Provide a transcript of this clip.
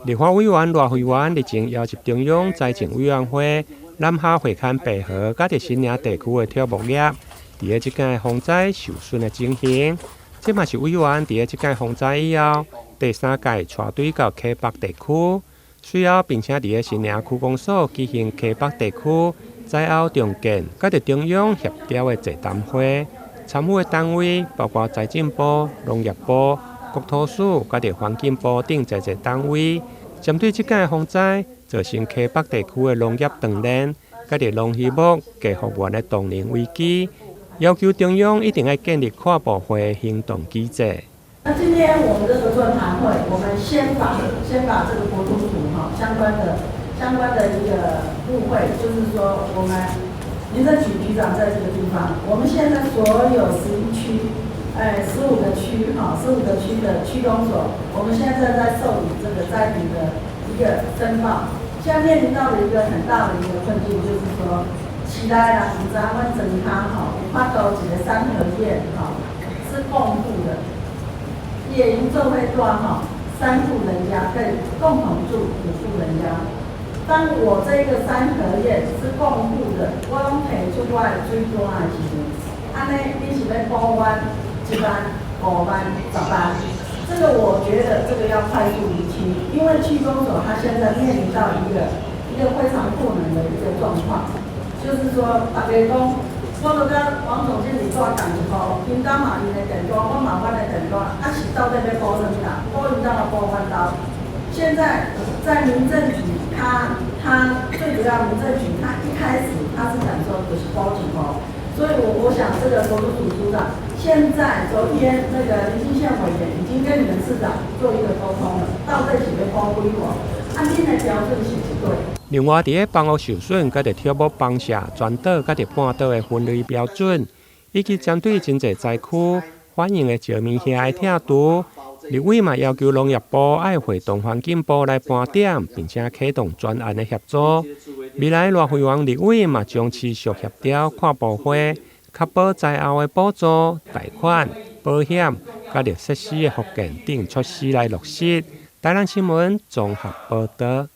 立法委员罗慧媛日前邀集中央财政委员会、南下会勘配合，甲伫新营地区的跳牧业，伫个即间防灾受损的情形。这嘛是委员伫个即间防灾以后，第3届带队到溪北地区，随后并且伫个新营区公所举行溪北地区灾后重建，甲伫中央协调的座谈会。参与的单位包括财政部、农业部、国土署，甲伫环境部等侪单位。针对即届风灾造成溪北地区的农业断裂，甲伫农渔牧给复原的动能危机，要求中央一定要建立跨部会行动机制。那今天我们这个座谈会，我们先把这个国土署相关的一个部会，就是说我们民政局局长在这个地方，我们现在所有11区，15个区的区公所，我们现在在受理这个灾民的一个申报。现在面临到的一个很大的一个困境，就是说，起来啦，唔知阮整康发到一个三合院是共户的，野营这会段3户人家可以共同住5户人家。当我这个三合院是共户的，我拢提出我的水单的时阵，安尼你是要补我1万、5万、10万，这个我觉得这个要快速厘清，因为区公所他现在面临到一个非常不能的一个状况，就是说大家讲，我都跟王总经理做讲一步，因家嘛因的电单，我嘛阮的电单，是到底要补什么啦？补因家嘛补阮家。现在在民政局，他最主要民政局，他一开始他是讲说就是包几包，所以我想这个国土署署长，现在昨天那个林清县委员已经跟你们市长做一个沟通了，到底是要包几包，按您的标准是不对。另外，伫个房屋受损、甲伫跳木房舍、全岛、甲伫半岛的分类标准，以及针对真侪灾区反映的石棉遐的拆除。立委嘛要求农业部爱会同环境部来盘点，并且启动专案的协作。未来罗慧园立委嘛将持续协调跨部会，确保灾后的补助、贷款、保险、甲设施的复建等措施来落实。台南新闻综合报道。